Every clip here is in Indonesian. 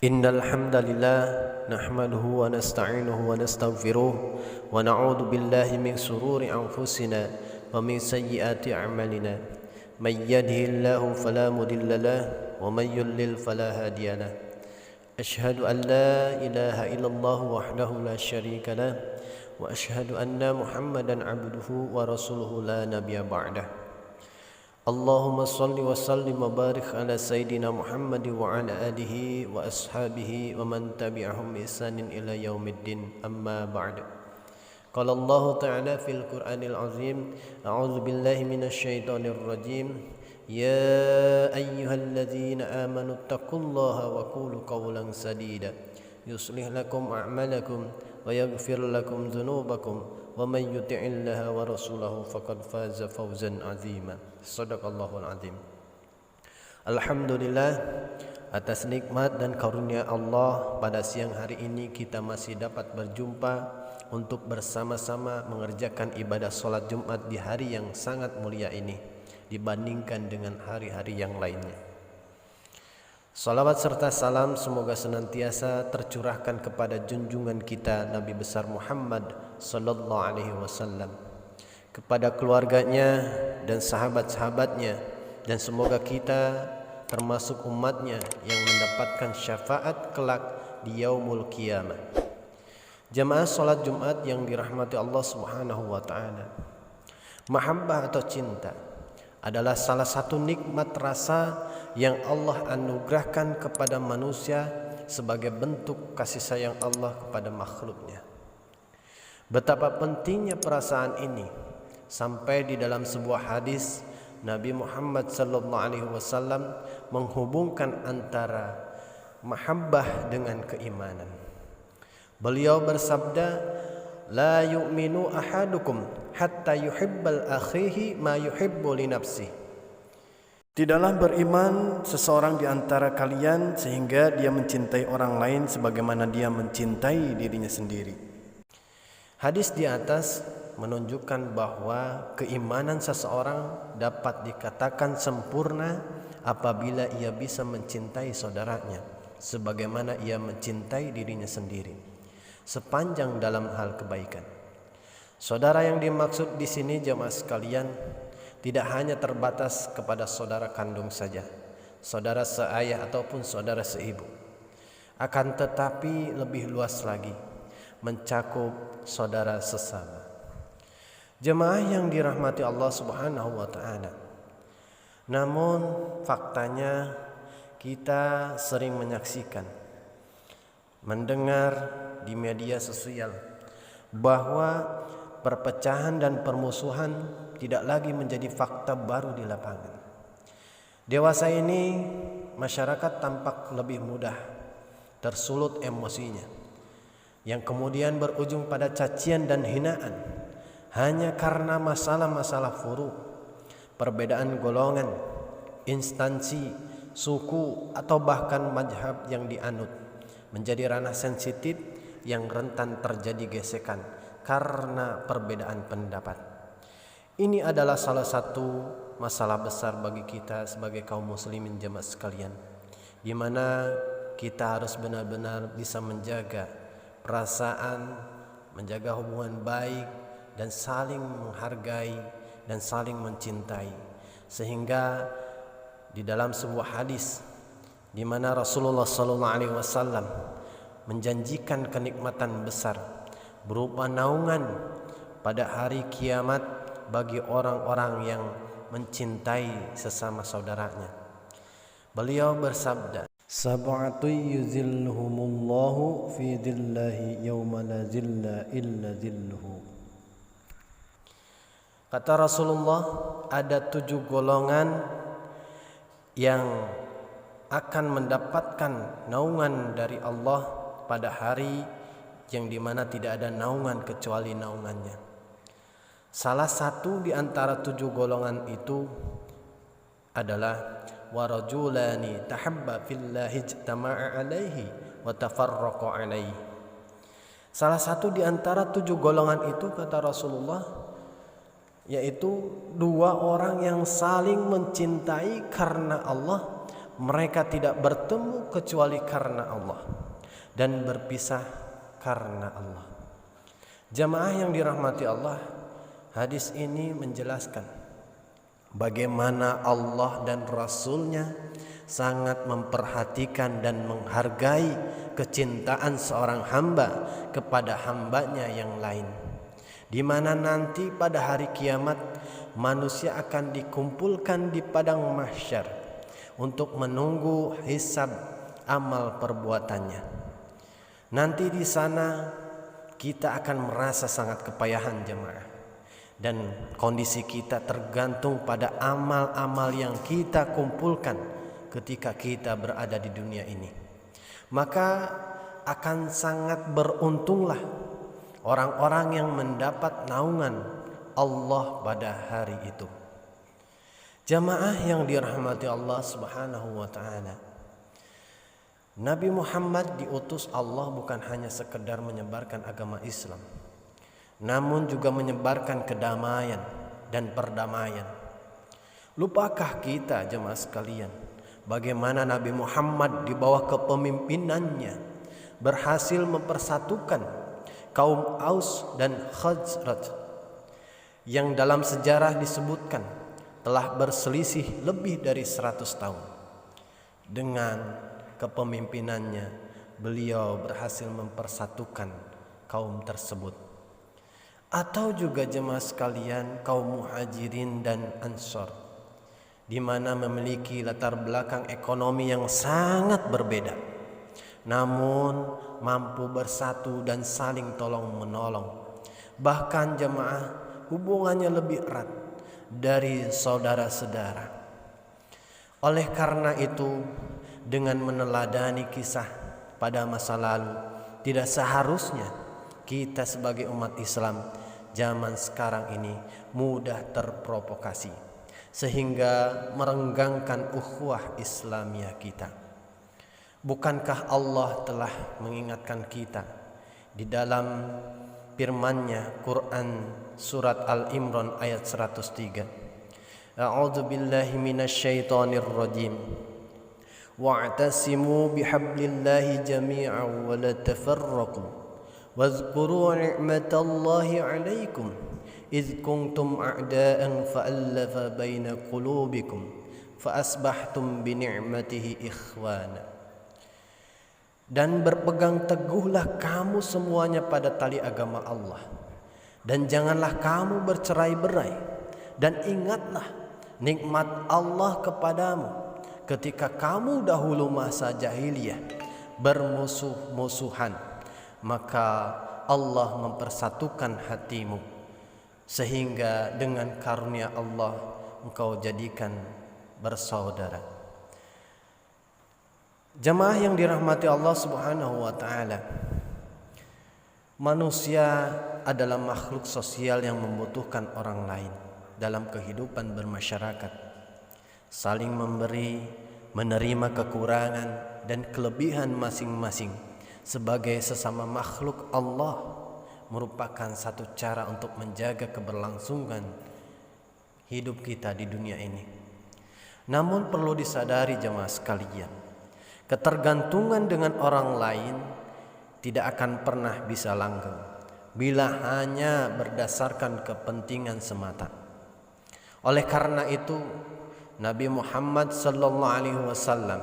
Innal hamdalillah nahmaduhu wa nasta'inuhu wa nastaghfiruh wa na'udzu billahi min shururi anfusina wa min sayyiati a'malina. May yahdihillahu fala mudilla lahu wa may yudlil fala hadiya lahu. Ashhadu an la ilaha illallah wahdahu la syarika lahu wa ashhadu anna Muhammadan 'abduhu wa rasuluhu la nabiyya ba'dahu. Allahumma salli wa sallim wa barik ala Sayyidina Muhammad wa ala alihi wa ashabihi wa man tabi'ahum bi ihsanin ila yaumiddin, amma ba'd. Qala Allah Ta'ala fil Qur'anil Azim, a'udzu billahi minasy syaithanir rajim. Ya ayyuhalladzina amanu taqullaha wa qulu qawlan sadida yuslih lakum a'malakum wa yaghfir lakum dzunubakum wa may yuti'illaha wa rasulahu faqad faza fawzan 'azima. Shadaqallahul 'azim. Alhamdulillah, atas nikmat dan karunia Allah, pada siang hari ini kita masih dapat berjumpa untuk bersama-sama mengerjakan ibadah salat Jumat di hari yang sangat mulia ini dibandingkan dengan hari-hari yang lainnya. Salawat serta salam semoga senantiasa tercurahkan kepada junjungan kita Nabi besar Muhammad sallallahu alaihi wasallam, kepada keluarganya dan sahabat-sahabatnya, dan semoga kita termasuk umatnya yang mendapatkan syafaat kelak di yaumul qiyamah. Jamaah salat Jumat yang dirahmati Allah Subhanahu wa taala, mahabbah atau cinta adalah salah satu nikmat rasa yang Allah anugerahkan kepada manusia sebagai bentuk kasih sayang Allah kepada makhluknya. Betapa pentingnya perasaan ini sampai di dalam sebuah hadis Nabi Muhammad sallallahu alaihi wasallam menghubungkan antara mahabbah dengan keimanan. Beliau bersabda, la yu'minu ahadukum hatta yuhibbal akhihi ma yuhibbu li nafsihi. Tidaklah beriman seseorang di antara kalian sehingga dia mencintai orang lain sebagaimana dia mencintai dirinya sendiri. Hadis di atas menunjukkan bahwa keimanan seseorang dapat dikatakan sempurna apabila ia bisa mencintai saudaranya sebagaimana ia mencintai dirinya sendiri, sepanjang dalam hal kebaikan. Saudara yang dimaksud di sini jemaah sekalian tidak hanya terbatas kepada saudara kandung saja, saudara seayah ataupun saudara seibu, akan tetapi lebih luas lagi mencakup saudara sesama. Jemaah yang dirahmati Allah Subhanahu wa taala. Namun faktanya kita sering menyaksikan, mendengar di media sosial bahwa perpecahan dan permusuhan tidak lagi menjadi fakta baru di lapangan. Dewasa ini masyarakat tampak lebih mudah tersulut emosinya, yang kemudian berujung pada cacian dan hinaan hanya karena masalah-masalah furu, perbedaan golongan, instansi, suku, atau bahkan mazhab yang dianut, menjadi ranah sensitif yang rentan terjadi gesekan karena perbedaan pendapat. Ini adalah salah satu masalah besar bagi kita sebagai kaum muslimin jemaah sekalian, di mana kita harus benar-benar bisa menjaga perasaan, menjaga hubungan baik, dan saling menghargai dan saling mencintai. Sehingga di dalam sebuah hadis di mana Rasulullah SAW menjanjikan kenikmatan besar berupa naungan pada hari kiamat bagi orang-orang yang mencintai sesama saudaranya. Beliau bersabda, sab'atu yuzilluhumullahu fi dhillahi yawma la zilla illa zilluhu. Kata Rasulullah, ada 7 golongan yang akan mendapatkan naungan dari Allah pada hari yang dimana tidak ada naungan kecuali naungannya. Salah satu di antara 7 golongan itu adalah warajulani tahabba fillahi ijtama'a alaihi wa tafarraqa alaihi. Salah satu di antara 7 golongan itu, kata Rasulullah, yaitu 2 orang yang saling mencintai karena Allah, mereka tidak bertemu kecuali karena Allah dan berpisah karena Allah. Jamaah yang dirahmati Allah, hadis ini menjelaskan bagaimana Allah dan Rasul-Nya sangat memperhatikan dan menghargai kecintaan seorang hamba kepada hambanya yang lain, di mana nanti pada hari kiamat manusia akan dikumpulkan di padang mahsyar untuk menunggu hisab amal perbuatannya. Nanti di sana kita akan merasa sangat kepayahan jemaah, dan kondisi kita tergantung pada amal-amal yang kita kumpulkan ketika kita berada di dunia ini. Maka akan sangat beruntunglah orang-orang yang mendapat naungan Allah pada hari itu. Jamaah yang dirahmati Allah Subhanahu wa taala, Nabi Muhammad diutus Allah bukan hanya sekedar menyebarkan agama Islam, namun juga menyebarkan kedamaian dan perdamaian. Lupakah kita jemaah sekalian bagaimana Nabi Muhammad di bawah kepemimpinannya berhasil mempersatukan kaum Aus dan Khazraj yang dalam sejarah disebutkan telah berselisih lebih dari 100 tahun. Dengan kepemimpinannya beliau berhasil mempersatukan kaum tersebut. Atau juga jemaah sekalian kaum Muhajirin dan Ansor, di mana memiliki latar belakang ekonomi yang sangat berbeda, namun mampu bersatu dan saling tolong menolong. Bahkan jemaah hubungannya lebih erat dari saudara-saudara. Oleh karena itu, dengan meneladani kisah pada masa lalu, tidak seharusnya kita sebagai umat Islam zaman sekarang ini mudah terprovokasi sehingga merenggangkan ukhuwah Islamiyah kita. Bukankah Allah telah mengingatkan kita di dalam firman-Nya Quran surat Al-Imran ayat 103. A'udzu billahi minasyaitonir rajim. Wa'tasimu bihablillahi jami'an wa la tafarraqu. Wadhkuru ni'matallahi 'alaikum idh kuntum a'da'an fa'alafa baina qulubikum fa asbahtum bi ni'matihi ikhwana. Dan berpegang teguhlah kamu semuanya pada tali agama Allah, dan janganlah kamu bercerai-berai, dan ingatlah nikmat Allah kepadamu ketika kamu dahulu masa jahiliyah bermusuh-musuhan, maka Allah mempersatukan hatimu sehingga dengan karunia Allah engkau jadikan bersaudara. Jemaah yang dirahmati Allah Subhanahu wa taala, manusia adalah makhluk sosial yang membutuhkan orang lain dalam kehidupan bermasyarakat. Saling memberi, menerima kekurangan dan kelebihan masing-masing sebagai sesama makhluk Allah merupakan satu cara untuk menjaga keberlangsungan hidup kita di dunia ini. Namun perlu disadari jemaah sekalian, ketergantungan dengan orang lain tidak akan pernah bisa langgeng bila hanya berdasarkan kepentingan semata. Oleh karena itu, Nabi Muhammad SAW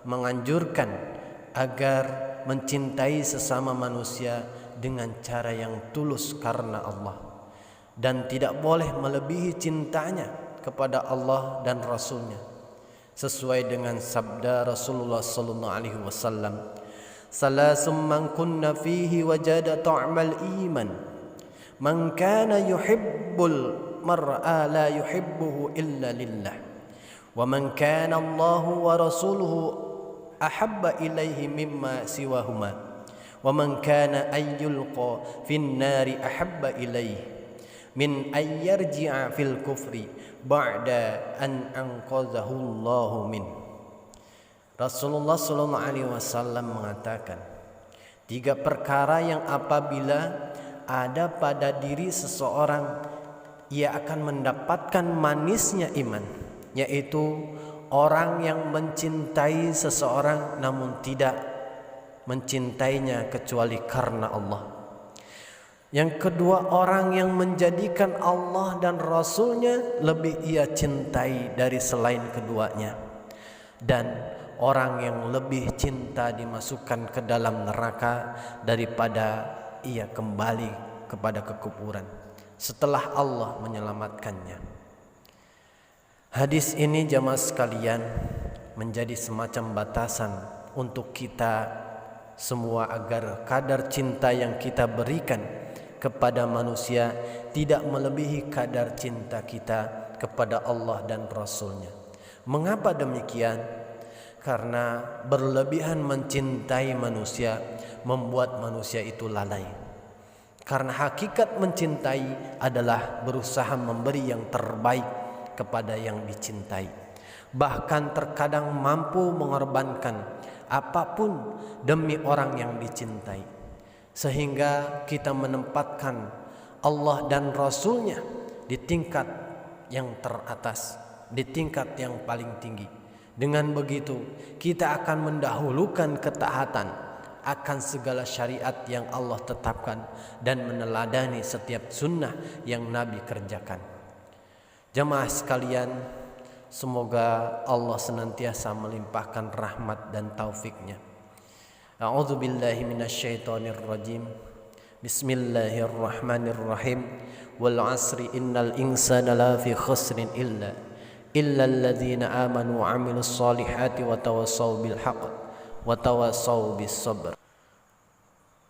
menganjurkan agar mencintai sesama manusia dengan cara yang tulus karena Allah, dan tidak boleh melebihi cintanya kepada Allah dan Rasul-Nya, sesuai dengan sabda Rasulullah SAW, "Salasum man kunna fihi wajada ta'mal iman, man kana yuhibbul mar'a la yuhibbuhu illa lillah, wa man kana Allahu wa rasuluhu ahabba ilaihi mimma siwahuma, wa man kana ayyulqa fin nari ahabba ilaihi min ayyarji'a fil kufri ba'da an anqadhahu Allahu min." Rasulullah SAW mengatakan, 3 perkara yang apabila ada pada diri seseorang, ia akan mendapatkan manisnya iman, yaitu orang yang mencintai seseorang namun tidak mencintainya kecuali karena Allah. Yang kedua, orang yang menjadikan Allah dan Rasulnya lebih ia cintai dari selain keduanya. Dan orang yang lebih cinta dimasukkan ke dalam neraka daripada ia kembali kepada kekufuran setelah Allah menyelamatkannya. Hadis ini jamaah sekalian menjadi semacam batasan untuk kita semua agar kadar cinta yang kita berikan kepada manusia tidak melebihi kadar cinta kita kepada Allah dan Rasulnya. Mengapa demikian? Karena berlebihan mencintai manusia membuat manusia itu lalai. Karena hakikat mencintai adalah berusaha memberi yang terbaik kepada yang dicintai. Bahkan terkadang mampu mengorbankan apapun demi orang yang dicintai. Sehingga kita menempatkan Allah dan Rasulnya di tingkat yang teratas, di tingkat yang paling tinggi. Dengan begitu kita akan mendahulukan ketaatan akan segala syariat yang Allah tetapkan dan meneladani setiap sunnah yang Nabi kerjakan. Jemaah sekalian, semoga Allah senantiasa melimpahkan rahmat dan taufiknya. A'udzu billahi minasyaitonir rajim. Bismillahirrahmanirrahim. Wal 'asri innal insana lafi khusrin illa alladzina amanu wa 'amilus solihati wa tawassaw bil haqq wa tawassaw bis sabr.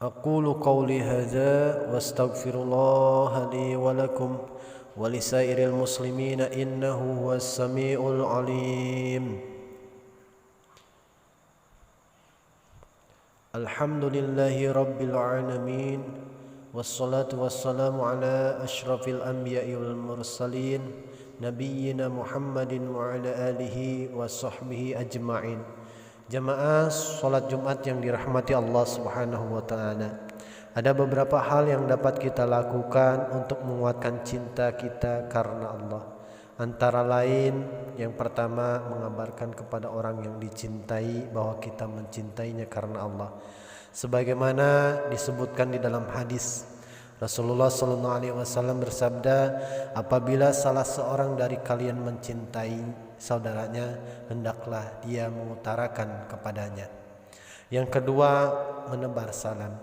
Aqulu qawli hadza wastaghfirullaha li wa lakum wa lisairil muslimina innahu huwas samiul alim. Alhamdulillahi rabbil alamin, wassalatu wassalamu ala ashrafil anbiya'i wal mursalin, nabiyyina Muhammadin wa ala alihi wa sahbihi ajma'in. Jamaah salat Jumat yang dirahmati Allah Subhanahu wa taala. Ada beberapa hal yang dapat kita lakukan untuk menguatkan cinta kita karena Allah. Antara lain, yang pertama, mengabarkan kepada orang yang dicintai bahwa kita mencintainya karena Allah. Sebagaimana disebutkan di dalam hadis, Rasulullah SAW bersabda, apabila salah seorang dari kalian mencintai saudaranya, hendaklah dia mengutarakan kepadanya. Yang kedua, menebar salam.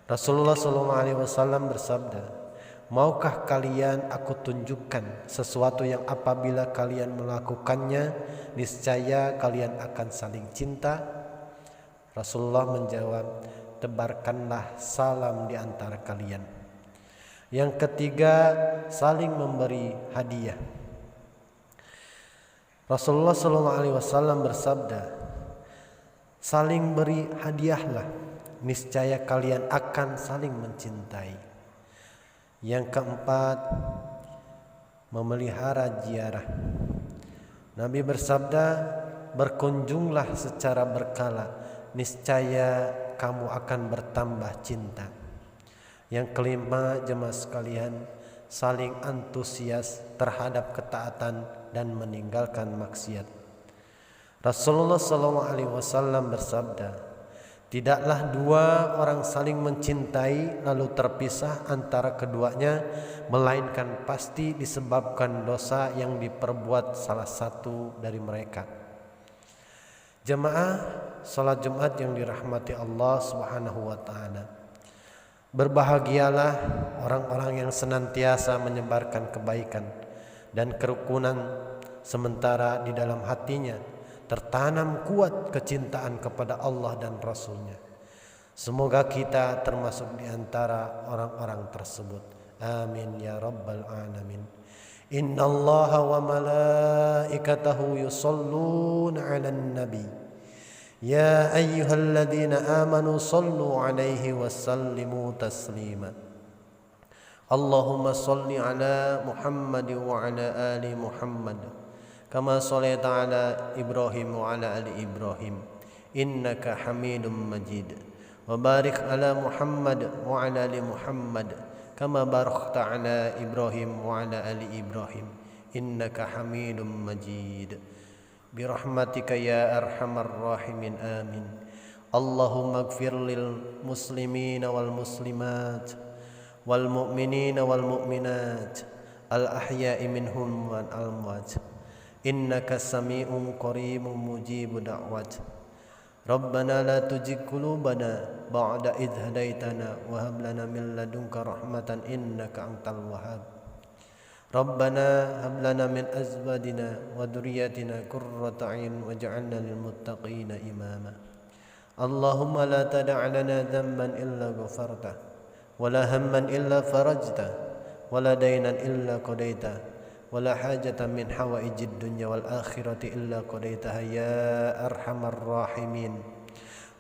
Rasulullah SAW bersabda, maukah kalian aku tunjukkan sesuatu yang apabila kalian melakukannya niscaya kalian akan saling cinta? Rasulullah menjawab, tebarkanlah salam di antara kalian. Yang ketiga, saling memberi hadiah. Rasulullah SAW bersabda, saling beri hadiahlah, niscaya kalian akan saling mencintai. Yang keempat, memelihara ziarah. Nabi bersabda, berkunjunglah secara berkala, niscaya kamu akan bertambah cinta. Yang kelima, jemaah sekalian, saling antusias terhadap ketaatan dan meninggalkan maksiat. Rasulullah SAW bersabda, tidaklah dua orang saling mencintai lalu terpisah antara keduanya, melainkan pasti disebabkan dosa yang diperbuat salah satu dari mereka. Jemaah salat Jumat yang dirahmati Allah Subhanahu wa taala. Berbahagialah orang-orang yang senantiasa menyebarkan kebaikan dan kerukunan sementara di dalam hatinya tertanam kuat kecintaan kepada Allah dan Rasulnya. Semoga kita termasuk di antara orang-orang tersebut. Amin ya rabbal alamin. Inna Allaha wa malaikatahu yusalluna 'alan nabi. Ya ayyuhalladzina amanu sallu 'alaihi wa sallimu taslima. Allahumma salli 'ala Muhammad wa 'ala ali Muhammad. Kama shallaita ala Ibrahim wa ala ali Ibrahim innaka Hamidum Majid. Wa barik ala Muhammad wa ala ali Muhammad kama barakta ala Ibrahim wa ala ali Ibrahim innaka Hamidum Majid. برحمتك يا أرحم الراحمين آمين. اللهم اغفر للمسلمين والمسلمات والمؤمنين والمؤمنات الأحياء منهم والأموات إنك سميع قريب مجيب دعوات. ربنا لا تزغ قلوبنا بعد إذ هديتنا وهب لنا من لدنك رحمة إنك أنت الوهاب. ربنا هب لنا من أزواجنا وذرياتنا قرة أعين واجعلنا للمتقين إماما. اللهم لا تدع لنا ذنبا إلا غفرته ولا هما إلا فرجته ولا دينا إلا قضيته ولا حاجة من حوائج الدنيا والآخرة إلا قضيتها يا أرحم الراحمين.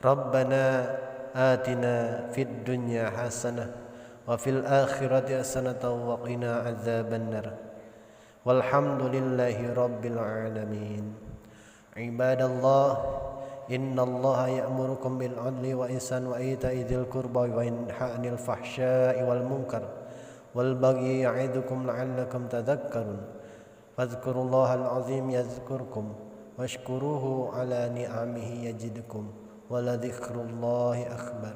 ربنا آتنا في الدنيا حسنة وفي الآخرة حسنة وقنا عذاب النار والحمد لله رب العالمين. عباد الله إن الله يأمركم بالعدل والإحسان وإيتاء ذي القربى وينهى عن الفحشاء والمنكر والبغي يعظكم لعلكم تذكرون. فاذكروا الله العظيم يذكركم واشكروه على نعمه يزدكم ولذكر الله أكبر.